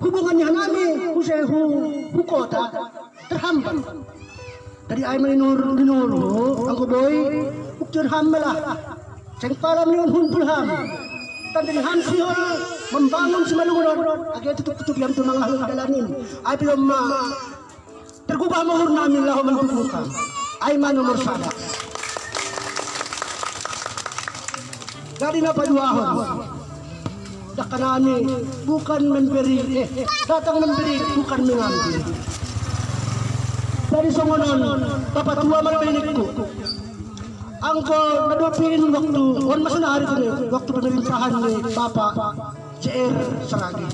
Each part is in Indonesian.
hubungannya kami kota terhambat. Tadi ay maninuro ang boy ukjur hambalah. Sing para minun ham. Tadi hamsihol membangun semalungon agak tutup yang tumang lahul dalanin. Ay belum tergubah mahur namin lahu menghubungkan. Ay nomor sada. Dari napaduahon. Dakanani bukan memberi, datang memberi bukan mengambil. Dari songonon, Bapak tua marpenikku. Angko nadopin waktu, wan masa hari itu waktu pemerintahan ni Bapak CR Seragi.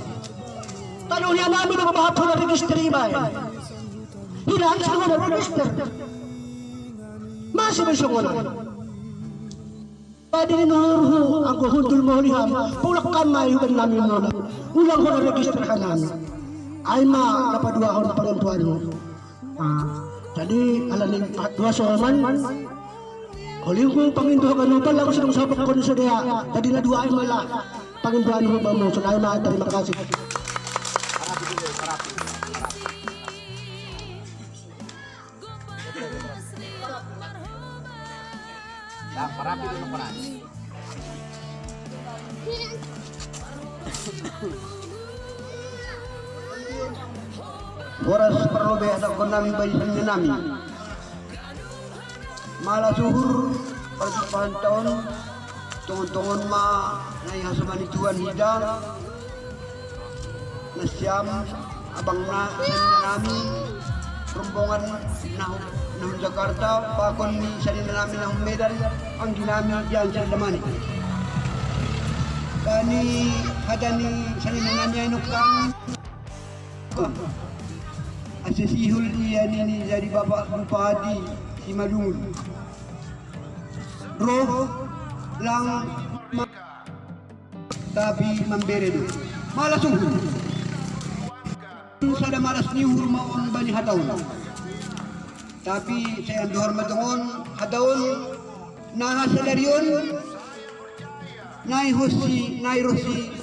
Tanungnya namin ang bahapon na register ibay. Hilang songonon register. Masih may songonon. Padi nuruhu ang kuhuntul mo liham, pulak kamay huwag namin nun. Ulang ko na register ka namin. Ay napaduahon pa rin tuwan mo. Jadi alaning dua soman Huling ko panginduhan ka nupal ako sinong sapak ko sa dia. Tadi na dua ay mala panginduhan mo ba mo. Sunay na terima kasih. Parapi dulu peran. Oras perlu ada konami bayi nami. Malah suhur perjumpaan tahun tungon-tungon ma nai hasamani tuan hidang nasyam abang na nami rombongan nahum Jakarta pakon ni salina namin ng Medan ang ginamit diyan sa damani. Kani hadani salina namin ay nukang asisihul iyan ini dari Bapak Bupati si Malungun. Roh lang tapi memberi malas sungguh. Sada malas ni hurmaon bani hataun. Tapi saya hormat dengan hadaun nah hasilarion nai rosi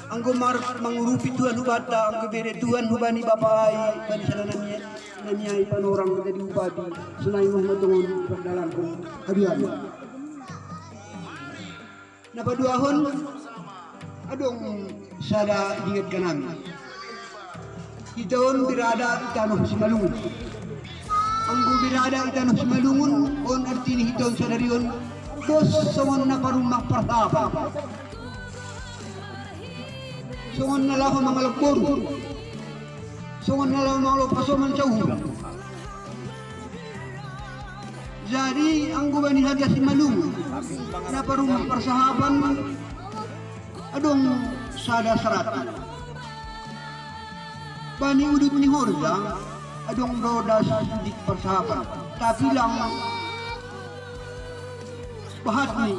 anggo mar mangurupi tuan hubata anggo bere tuan hubani bapai bani sanananya nanyai panorang menjadi bupati sunai Muhammad dengan berdalam hadian napa duahon adong sada ingat kanami itaon birada itano simalungun anggo birada itano simalungun on artini itaon sadarion dos songon na parumah pertapa songon na laho mga lagbor songon na laho mga pasoman jauh. Jadi anggo bani haja simalungun na parumah persahaban adong sada serat bani udut ni horja adong roda sedikit persahabat tapi lang bahat ni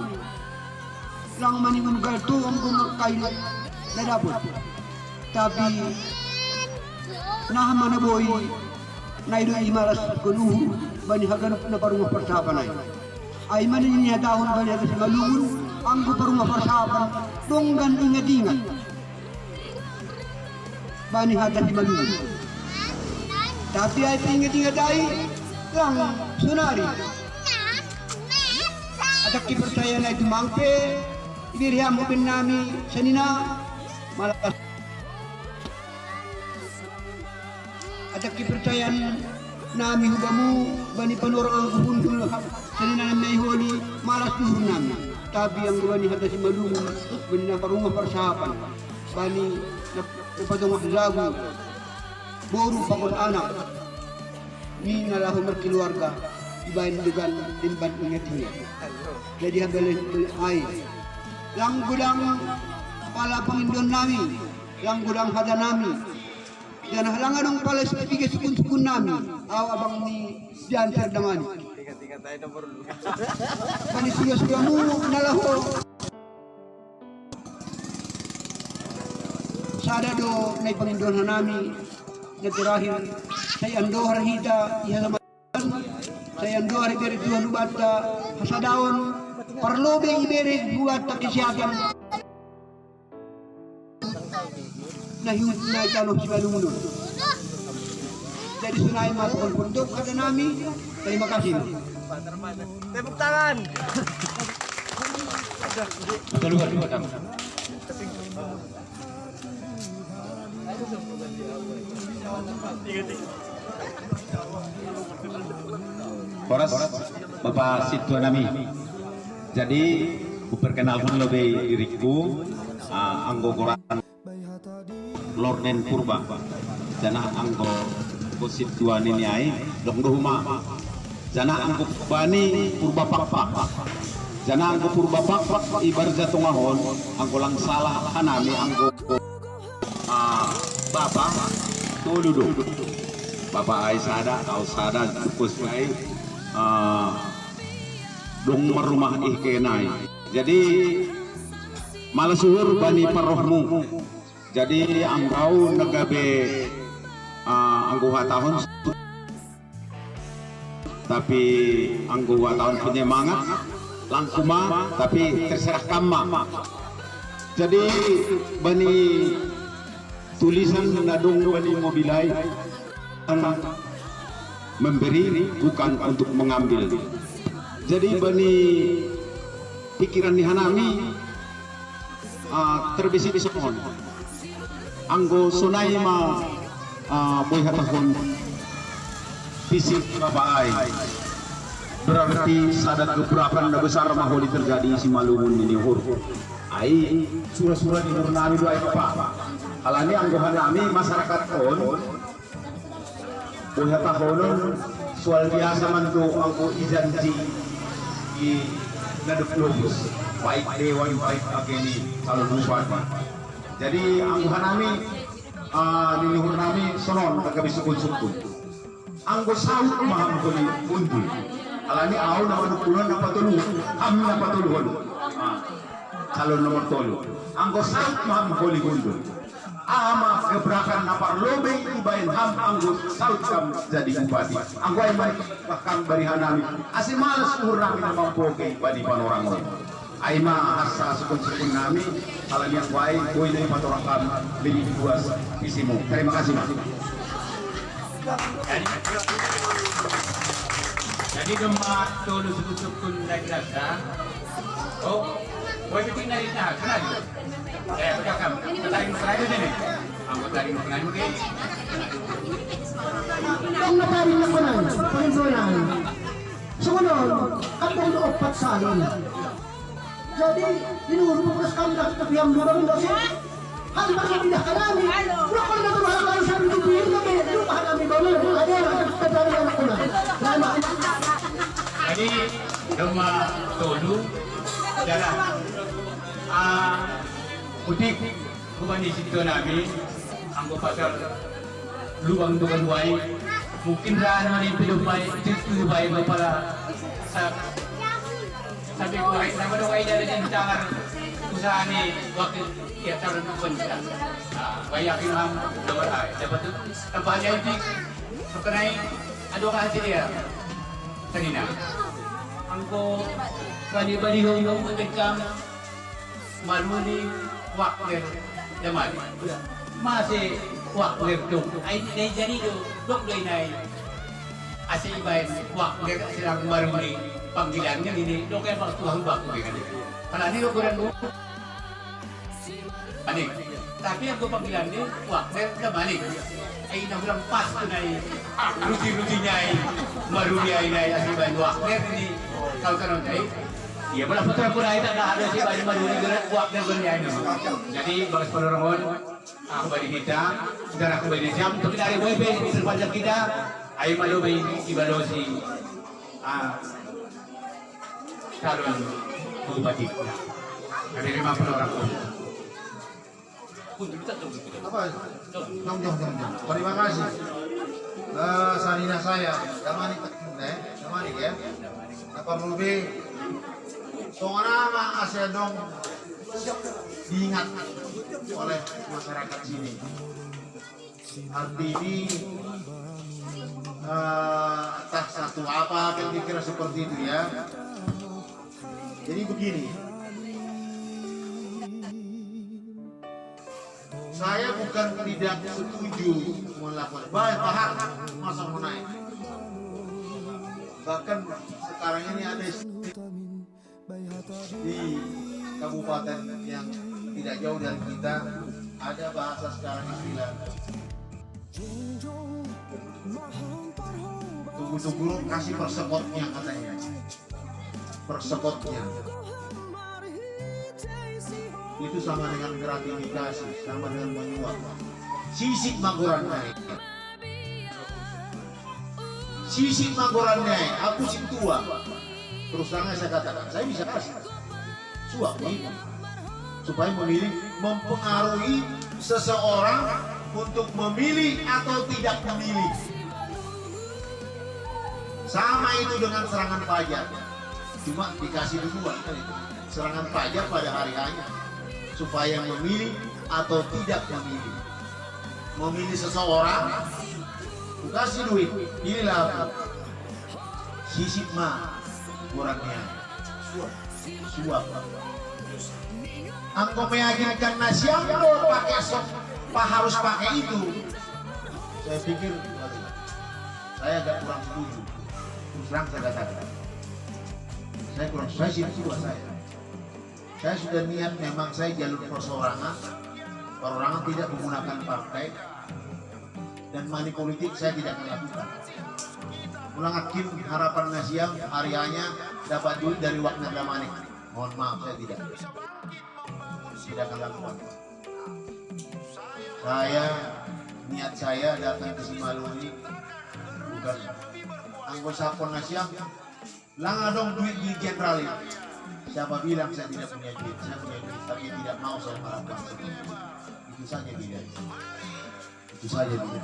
lang manimun galto ang kumakay na dapat tapi nahaman na boy na ilo imaras kunuhu bani haganap na parumah persahaban ay manin niya dahon bani hagas malungun ang parumah persahaban donggan ingat-ingat bani hagas malungun tapi ay ingat-ingat ay lang sunari at kipercaya na ito mangpe ibiriham hubin nami sanina malakas at kipercayan nami hubamu bani panorang ang kubundul sanina na may holi malas tuhur nami tapi ang bani hadas malungun bani na parumah persahaban bani napadong ahzabu boru pakon anak ni nalahu merkeluarga ibain dengan timban ingatnya jadi habis ay lang gudang pala pangindon nami lang gudang hada nami dan halangan dong pala sepige sukun nami aw abang ni dian serdamani Tiga tayo nomor dulu. pani suya mu nalahu sada do na pangindon nami na terakhir saya ando harita ya sama saya ando hari beri tuan bata hasadaon perlu be ibere buat kesehatan na jalur si Balungun. Jadi sunai mapukul pundok kata nami. Terima kasih. Tepuk tangan. Keluar dua kamu. Horas, Bapak Situ Nami. Jadi, perkenalkan lebih diriku, anggogoran Lorden Purba, jana anggo Kosit Dua Niniai, dong dohuma, jana anggo Bani Purba Pakpak, jana anggo Purba Pakpak ibar jatungahon, anggo lang salah hanami anggo Bapak Toludo. Bapak ay sada, kau sada, kupus ay dong merumah ihkenai. Jadi malasuhur bani parohmu. Jadi anggau nagabe angguha tahun, tapi angguha tahun penyemangat langkuma, tapi terserah kama. Jadi bani tulisan nadung bani mobilai memberi bukan untuk mengambil. Jadi bani pikiran dihanami terbisi di sohon. Anggo sunai ma boy hatahon fisik bapak ai. Berarti sadat keberatan na besar maholi terjadi si Malungun ini hur. Ai surah-surah di nurnami doa apa. Alani anggo hanami masyarakat kon Buya tahonon soal biasa mantu angko ijanji di naduk lubus baik dewan baik ageni kalau bupati. Jadi angko hanami niluhur nami sonon kagabi sukun-sukun. Angko sahut maham kuli untul. Alani aw na manukulan na patuluh, kami na patuluhon. Calon nomor tolu. Angko sahut maham kuli untul. Ama gebrakan napar lobe ibain ham anggo saut kam jadi bupati. Anggo ay bahkan bari hanami. Asi malas uhur nami na mampoke badi panorang mo. Ay asa sukun-sukun nami kalau yang baik boy dari panorang kam lebih puas visimu. Terima kasih Mas. Jadi gempa tolu sukun dari dasa. Oh, boy bikin dari dasa, kenal? Berjakam, tarik terakhir ini. Angkut tarik tengah mungkin. Ang nataring na kunan, panginonan. Sumunod, katong loopat salin. Jadi, dinurupos kami nakitabi ang lurang dosi. Handa sa pinakalami. Wakon na tumahan kayo sa bitubihin kami. Lupahan namin ba rin? Ada ang nataring na kunan. Jadi, gempa tolu adalah putik kubani situ nabi anggo pasal luang dukan wai mungkin raan mani pilupai itu bai para sabi ko ay nama do ay dari jangan usaha ni waktu ya taruh pun bayakin ham nomor ay dapat tu tempatnya itu sekenai ado kasi dia kanina anggo bani hong bekam maruni wakil zaman masih wakil tu ay day jadi do dok day nay asih ibain wakil silang maruni panggilannya ini dok yang waktu hang wakil kan kalau ini ukuran bu anik tapi aku panggilan ni wakil zaman ni ay nang bilang pas tu nay ruti-rutinya ay maruni ay nay asih ibain wakil ini kalau kan ay iya, malah putra pura itu ada sih baju maruni gerak kuat dan bernyanyi. Jadi bagus penerangan aku bagi kita, saudara aku bagi jam tapi dari WB terpanjang kita, ayo malu bagi ibalosi calon bupati. Kami terima penerangan. Apa? Jom. Terima kasih. Sarina saya, damani ya. Apa lebih? Soalnya asal dong diingat oleh masyarakat sini. Arti ini entah satu apa yang dikira seperti itu ya. Jadi begini, Saya bukan tidak setuju melakukan baik paham masa mau naik. Bahkan sekarang ini ada di kabupaten yang tidak jauh dari kita ada bahasa sekarang istilah tunggu-tunggu kasih persekotnya katanya. Persekotnya itu sama dengan gratifikasi, sama dengan menyuap. Sisik magoran naik. Sisik magoran naik. Aku si tua. Terus terang saya katakan, saya bisa kasih suap itu supaya mempengaruhi seseorang untuk memilih atau tidak memilih. Sama itu dengan serangan pajak. Cuma dikasih duluan kan itu. Serangan pajak pada hari hanya supaya memilih atau tidak memilih. Memilih seseorang, ku kasih duit, pilihlah aku. Sisip mah kurangnya suap. Angko meyakinkan nasiam lo pakai sok, pak harus pakai itu. Saya pikir, saya agak kurang setuju. Terus terang saya katakan, saya kurang, saya sih tua saya. Saya sudah niat memang saya jalur perseorangan, perorangan tidak menggunakan partai dan money politik saya tidak melakukan. Ulangakin harapan nasiam harianya dapat duit dari Wagner Damanik. Mohon maaf saya tidak akan lakukan. Niat saya datang ke Simalungi bukan anggota Nasiam. Langa dong duit di jenderal ini. Siapa bilang saya tidak punya duit? Saya punya duit, tapi tidak mau saya melakukan seperti itu. Itu saja tidak. Itu saja tidak.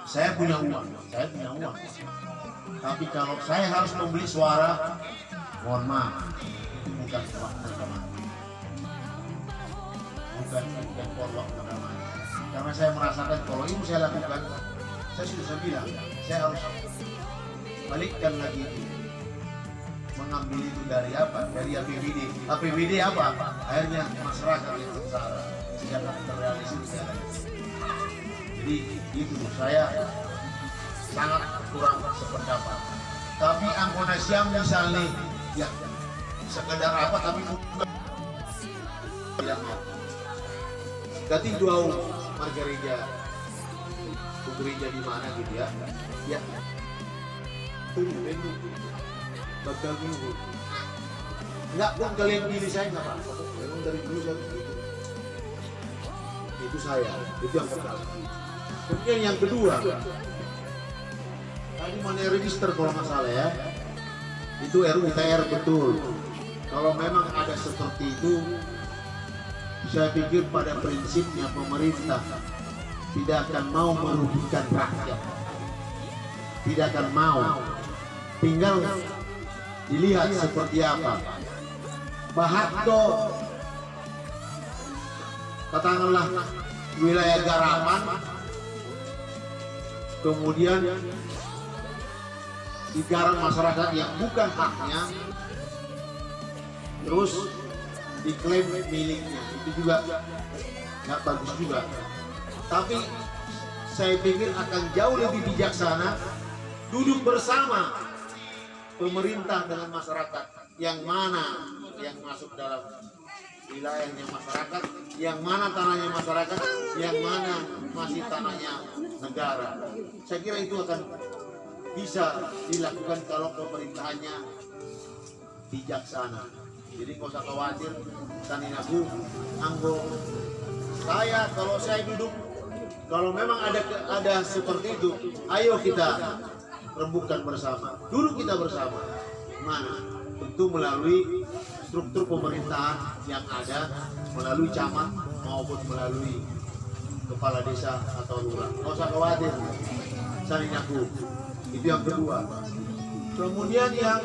Saya punya uang. Tapi kalau saya harus membeli suara, mohon maaf, itu bukan waktu teman. Bukan waktu teman. Karena saya merasakan kalau itu saya lakukan, saya sudah bilang, saya harus balikkan lagi itu. Mengambil itu dari apa? Dari APBD. APBD apa? Akhirnya masyarakat yang sengsara sejak terrealisasi sekarang. Jadi itu saya sangat kurang sependapat. Tapi anggota Siam misalnya, ya sekedar apa? Tapi bukan tidak mau. Berarti dua margereja, gereja di mana gitu ya? Ya. Bakal minggu. Enggak, kalian pilih saya nggak apa-apa. Memang dari dulu saya begitu. Itu saya, itu yang pertama. Kemudian yang kedua, tadi money register kalau nggak salah ya, itu RUTR betul. Kalau memang ada seperti itu, saya pikir pada prinsipnya pemerintah tidak akan mau merugikan rakyat, tidak akan mau. Tinggal dilihat seperti apa. Bahatdo katakanlah wilayah garaman, kemudian digarap masyarakat yang bukan haknya, terus diklaim miliknya, itu juga nggak bagus juga. Tapi saya pikir akan jauh lebih bijaksana duduk bersama pemerintah dengan masyarakat, yang mana yang masuk dalam wilayahnya masyarakat, yang mana tanahnya masyarakat, yang mana masih tanahnya negara. Saya kira itu akan bisa dilakukan kalau pemerintahannya bijaksana. Jadi nggak usah khawatir, Taninagu, Anggo. Kalau saya duduk, kalau memang ada seperti itu, ayo kita rembukan bersama, duduk kita bersama. Mana? Tentu melalui struktur pemerintahan yang ada, melalui camat maupun melalui kepala desa atau lurah. Nggak usah khawatir, Taninagu. Itu yang kedua. Kemudian yang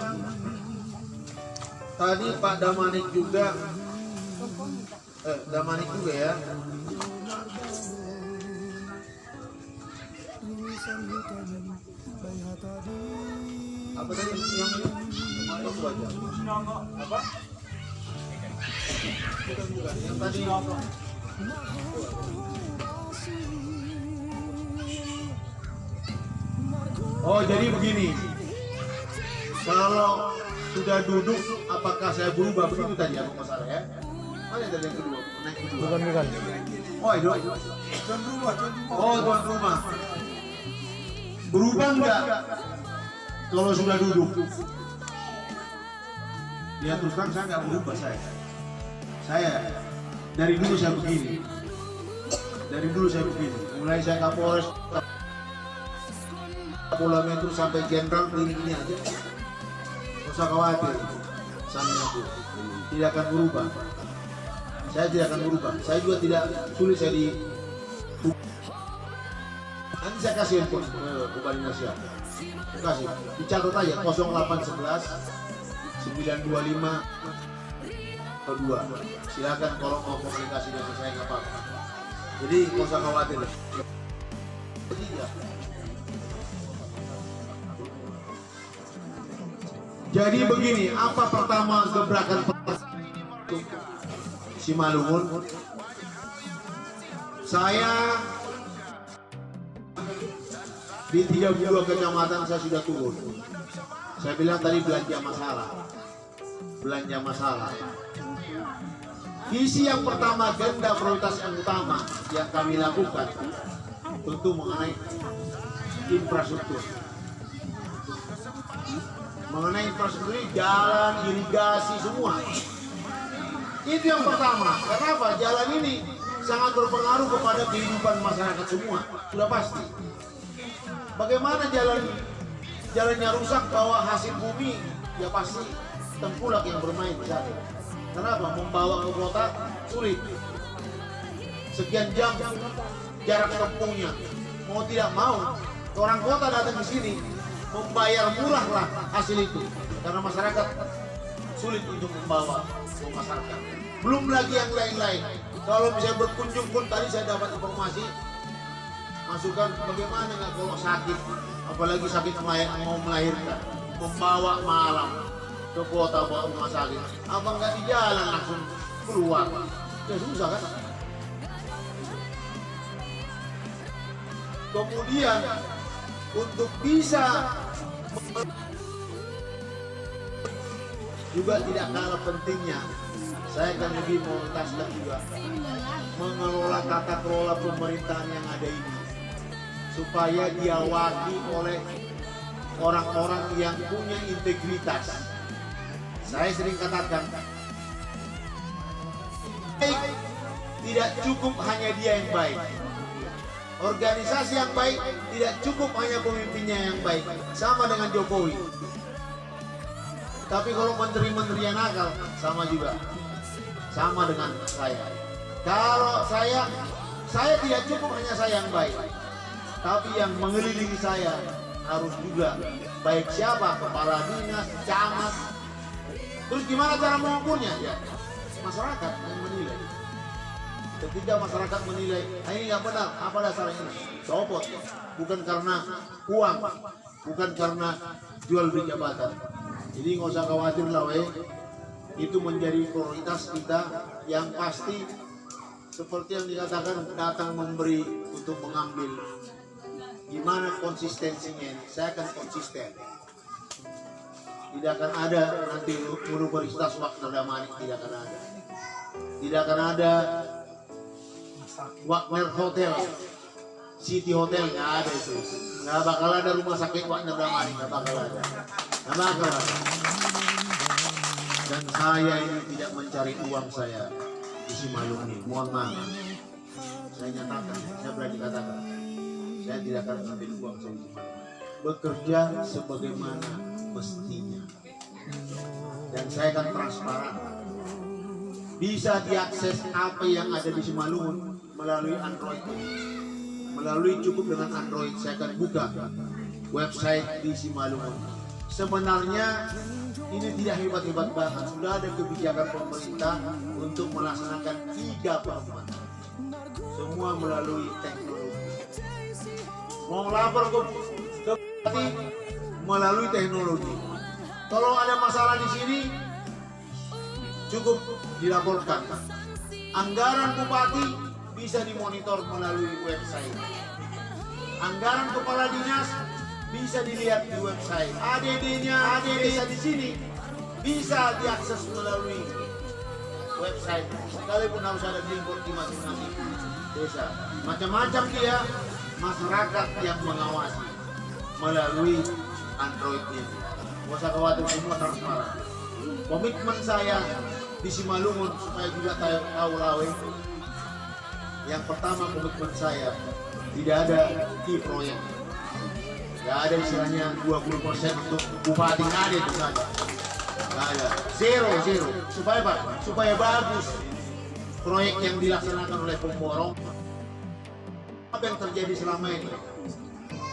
tadi Pak Damanik juga, ya. Apa tadi yang itu aja? Apa? Bukan. Yang tadi Oh, jadi begini. Kalau sudah duduk, apakah saya berubah? Begitu tadi aku masalah ya. Mana tadi yang kedua? Naik kedua. Bukan. Oh, itu. Oh, tuan rumah. Berubah enggak kalau sudah duduk? Ya terus terang saya nggak berubah saya dari dulu saya begini. Mulai saya Kapolres, Kapolda Metro sampai Jenderal ini aja. Nggak usah khawatir, sama aku tidak akan berubah. Saya tidak akan berubah. Saya juga tidak sulit saya di. Nanti saya kasih handphone ke Indonesia. Kasih, dicatat aja 0811 925 kedua. Silakan kalau mau komunikasi dengan saya nggak apa-apa. Jadi nggak usah khawatir. Ketiga. Jadi begini, apa pertama gebrakan Simalungun? Saya di 32 kecamatan saya sudah turun. Saya bilang tadi belanja masalah. Visi yang pertama, agenda prioritas yang utama yang kami lakukan tentu mengenai infrastruktur. Mengenai infrastruktur ini, jalan, irigasi, semua. Itu yang pertama. Kenapa? Jalan ini sangat berpengaruh kepada kehidupan masyarakat semua. Sudah pasti. Bagaimana jalannya rusak, bawa hasil bumi, ya pasti tengkulak yang bermain di sana. Kenapa? Membawa ke kota sulit. Sekian jam jarak tempuhnya. Mau tidak mau, orang kota datang ke sini membayar murah lah hasil itu. Karena masyarakat sulit untuk membawa ke masyarakat. Belum lagi yang lain-lain. Kalau misalnya berkunjung pun tadi saya dapat informasi, masukan bagaimana nggak kalau sakit, apalagi sakit mau melahirkan, membawa malam ke kota bawa rumah sakit, apa nggak di jalan langsung keluar, ya susah kan. Kemudian untuk bisa juga tidak kalah pentingnya, saya akan lebih menuntaskan juga mengelola tata kelola pemerintahan yang ada ini supaya diawaki oleh orang-orang yang punya integritas. Saya sering katakan, baik tidak cukup hanya dia yang baik. Organisasi yang baik tidak cukup hanya pemimpinnya yang baik. Sama dengan Jokowi. Tapi kalau menteri-menteri yang nakal, sama juga. Sama dengan saya. Kalau saya tidak cukup hanya saya yang baik. Tapi yang mengelilingi saya harus juga baik. Siapa? Kepala dinas, camat. Terus gimana cara mengukurnya? Ya, masyarakat yang menilai. Ketika masyarakat menilai, ini nggak benar, apa dasarnya? Copot. Bukan karena uang, bukan karena jual beli jabatan. Jadi nggak usah khawatir lah, itu menjadi prioritas kita yang pasti. Seperti yang dikatakan, datang memberi untuk mengambil. Gimana konsistensinya ini? Saya akan konsisten. Tidak akan ada nanti Universitas Wagner Manik, tidak akan ada. Tidak akan ada Wagner Hotel, City Hotel, nggak ada itu. Nggak bakal ada rumah sakit Wagner Manik, nggak bakal ada. Nggak bakal ada. Dan saya ini tidak mencari uang saya di Simalungun ini. Mohon maaf. Saya nyatakan, saya berani katakan, saya tidak akan ambil uang saya di Simalungun. Bekerja sebagaimana mestinya. Dan saya akan transparan. Bisa diakses apa yang ada di Simalungun melalui Android. Melalui cukup dengan Android, saya akan buka website di Simalungun. Sebenarnya ini tidak hebat-hebat banget. Sudah ada kebijakan pemerintah untuk melaksanakan 3 pelabuhan. Semua melalui teknologi. Mau lapor ke bupati melalui teknologi. Kalau ada masalah di sini, cukup dilaporkan. Anggaran bupati bisa dimonitor melalui website. Anggaran kepala dinas bisa dilihat di website. ADD-nya, ADD desa di sini bisa diakses melalui website. Sekalipun harus ada import di masing-masing desa. Macam-macam dia masyarakat yang mengawasi melalui Android ini. Gak usah khawatir, semua transparan. Komitmen saya di Simalungun supaya juga tahu lawe. Yang pertama komitmen saya tidak ada di proyek. Gak ada istilahnya 20% untuk bupati, nggak ada itu saja. Nggak ada, zero. Supaya apa? Supaya bagus proyek yang dilaksanakan oleh pemborong. Apa yang terjadi selama ini?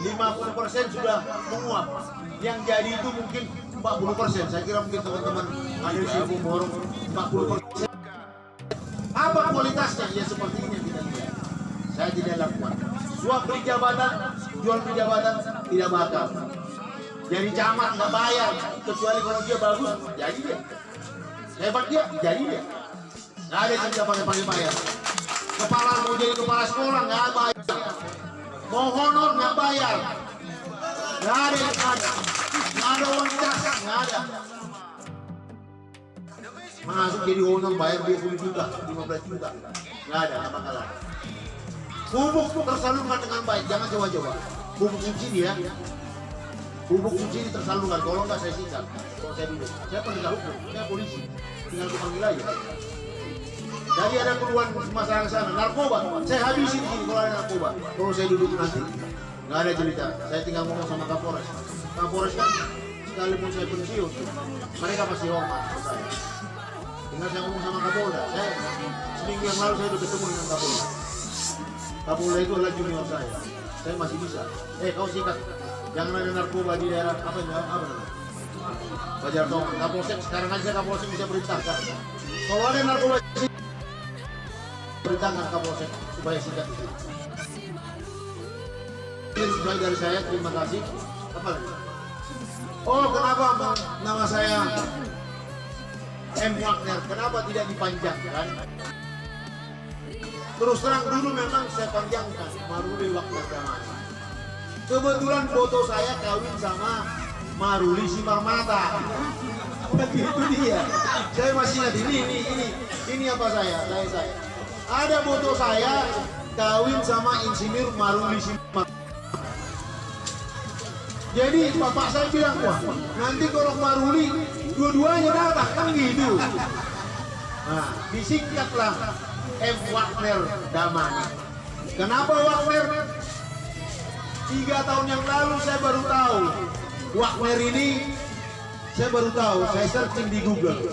50% sudah menguap. Yang jadi itu mungkin 40%. Saya kira mungkin teman-teman ada di sini pemborong 40%. Apa kualitasnya? Ya seperti ini kita lihat. Saya tidak lakukan. Suap beli jabatan, jual beli jabatan tidak bakal. Jadi camat nggak bayar, kecuali kalau dia bagus, jadi dia. Hebat dia, jadi dia. Nggak ada yang tidak pakai bayar. Kepala mau jadi kepala sekolah nggak bayar. Mau honor nggak bayar. Nggak ada yang ada. Nggak ada uang cas, nggak ada. Masuk jadi honor bayar 20 juta, 15 juta. Nggak ada, nggak bakal ada. Pupuk tersalurkan dengan baik, jangan coba-coba. Pupuk subsidi ya. Pupuk subsidi tersalurkan, kalau nggak saya sikat. Kalau saya duduk, saya penegak hukum, saya polisi. Tinggal dipanggil aja. Jadi ada keluhan masalah ke sana, narkoba. Saya habisin di sini kalau ada narkoba. Kalau saya duduk nanti, nggak ada cerita. Saya tinggal ngomong sama Kapolres. Kapolres kan sekalipun saya pensiun, mereka pasti hormat ke saya. Tinggal saya ngomong sama Kapolda. Saya seminggu yang lalu saya udah ketemu dengan Kapolda. Kapolda itu adalah junior saya masih bisa. Kau sikat, jangan ada narkoba di daerah apa namanya? Bajar Tong, Kapolsek sekarang aja Kapolsek bisa perintahkan. Kalau ada narkoba, perintahkan Kapolsek supaya sikat. Ini dari saya, terima kasih. Apa lagi? Oh, kenapa nama saya M. Wagner? Kenapa tidak dipanjangkan? Terus terang dulu memang saya panjangkan Maruli Wagner Damani. Kebetulan foto saya kawin sama Maruli Simarmata. Begitu dia. Saya masih ingat ini apa saya. Ada foto saya kawin sama Insinyur Maruli Simarmata. Jadi bapak saya bilang, wah nanti kalau Maruli dua-duanya datang kan gitu. Nah, disingkatlah M. Wagner Damani. Kenapa Wagner? 3 tahun yang lalu saya baru tahu Wagner ini, saya baru tahu, saya searching di Google.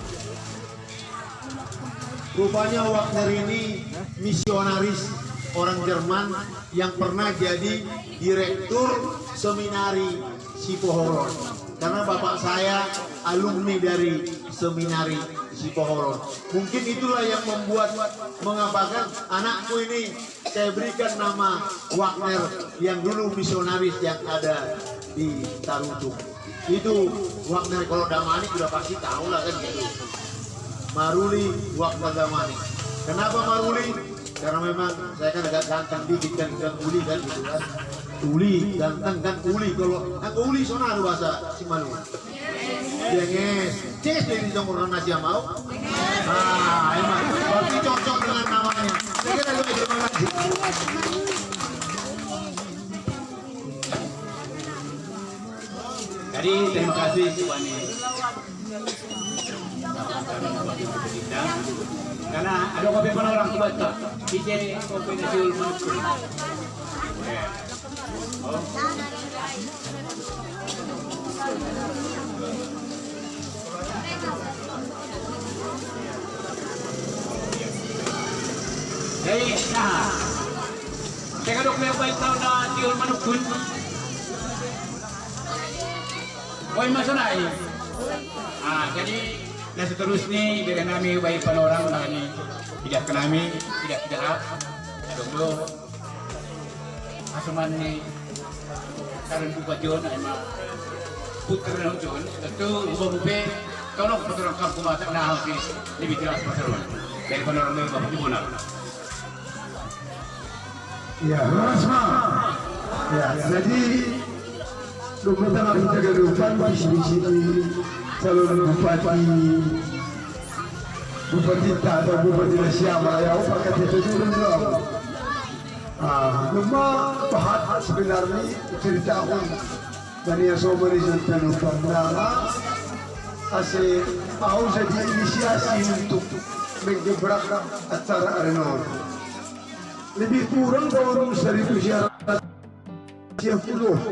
Rupanya Wagner ini misionaris orang Jerman yang pernah jadi direktur seminari Sipohoron. Karena bapak saya alumni dari seminari Sipohoron. Mungkin itulah yang membuat mengatakan anakku ini saya berikan nama Wagner yang dulu misionaris yang ada di Tarutung. Itu Wagner. Kalau Damani sudah pasti tahu lah kan gitu. Maruli Wagner Damani. Kenapa Maruli? Karena memang saya kan agak ganteng dikit kan uli kan gitu kan. Uli, ganteng kan uli. Kalau uli soalnya bahasa Simalungun. Jenges, jenges dari jongkor nasi yang mau. Emang berarti cocok dengan namanya. Saya kira itu terima kasih. Jadi terima kasih Subani. Karena ada kopi pun orang tua tu, DJ kopi nasi ulmun. Jadi, saya kadok may baik tahu na tiul manukun. Boy masunay. Jadi na seterusnya bila kami baik panorang na ini tidak kami tidak dulu asuman ni karon buka jon ay ma putra ng jon itu ubah-ubah tolong paturang kamp kumasak na hampir lebih jelas pasaron dari panorang may bapak ibu na. Ya, Rasma. Ya, jadi lupa harus jaga depan visi calon bupati tak atau bupati siapa ya, pakai itu dulu. Cuma bahat sebenarnya cerita aku dari yang sobat itu tenupan nala, asal mau jadi inisiasi untuk menggebrak acara Arenor. Lebih kurang tahun 1900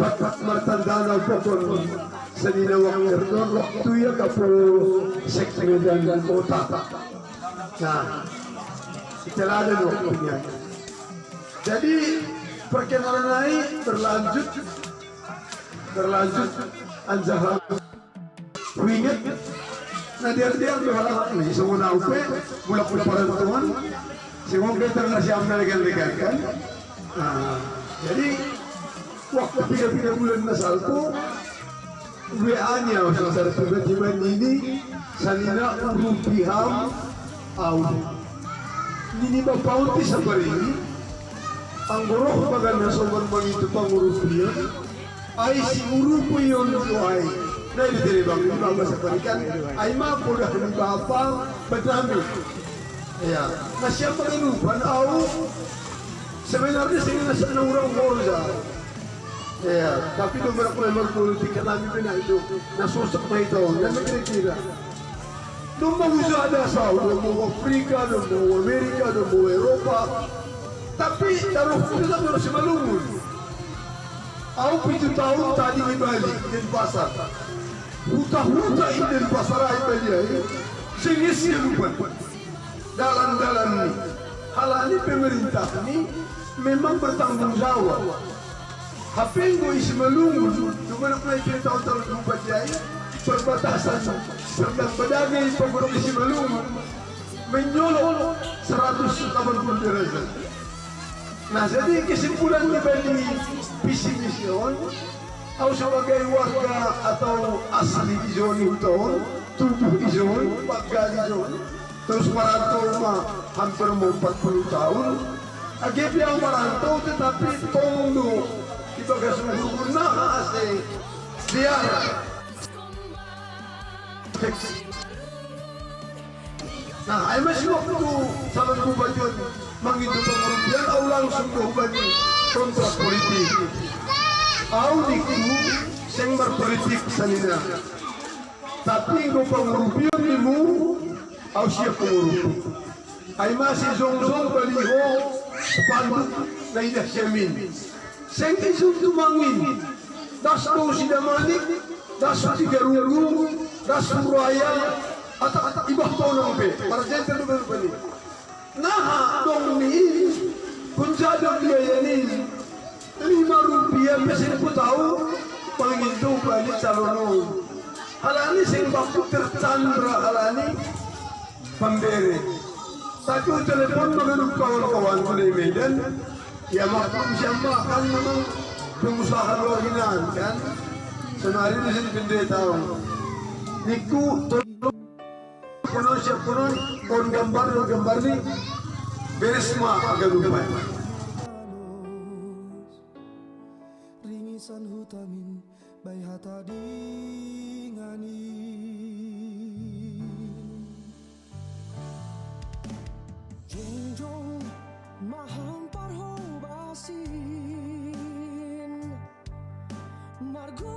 pat martandana pokon sanina waktu ya kapo sektor dan kota. Nah, setelah ada waktunya. Jadi perkenalan naik berlanjut anjah winget. Nah dia berhalang nih semua naupe mula-mula perempuan semua kita ngasih ambil kan. Nah, jadi waktu 3 bulan nasalku WA-nya salah satu tiba-tiba ini sanina urupiham au ini bapauti sabari ang goroh bagan na soban mangitu pangurupiham ay si urupo yun ay na ibigay bang ibaba sa parikan ay mapulah ng bapa padami ya na siya panginupan au sebenarnya sini nasa orang Borja. Ya, tapi beberapa memang politik kami pernah itu nasusuk na ito, yan kira-kira. Nung mag-usa ada sa mau Afrika, mau Amerika, mau Eropa, tapi taruh pun na si Malungun. Aku 7 tahun tadi di Bali, di pasar. Huta-huta ini di pasar ay Bali ay, singis yang lupa. Dalan-dalan ini, halani pemerintah ini memang bertanggung jawab. Hapenggo isi Malungun, cuma nak naik kereta tahun 2004 jaya, perbatasan sedang pedagang pengurus isi Malungun menyolok 180 derajat. Nah, jadi kesimpulan dibanding visi mision, aku sebagai warga atau asli di zona itu, tubuh di zona, warga di zona, terus merantau hampir 40 tahun. Agak yang merantau tetapi tunggu kita kasih guna asing biar nah ay masih waktu salah bupati mengitu pengurupian au langsung bupati kontrak politik au diku sing berpolitik sanina tapi go pengurupian limu au siap pengurup ay masih zong-zong baliho panduk na idah siamin sing isung tumangin das to sida manik das tiga runggu das raya at ibah to nang pe para gente do bani nah dong ni punjada biaya ni 5 rupiah mesin po tahu panginto bani salono halani sing bakut tercandra halani pambere tapi telepon mengenuk kawan-kawan ko di Medan. Ya maklum siapa kan memang pengusaha luar binan kan. Senari di sini pendeta tahu. Niku tolong konon siap konon kon gambar ni beres mah agak lupa. Ringisan hutamin bay hata dingani. Jong jong mahampar ho basin margo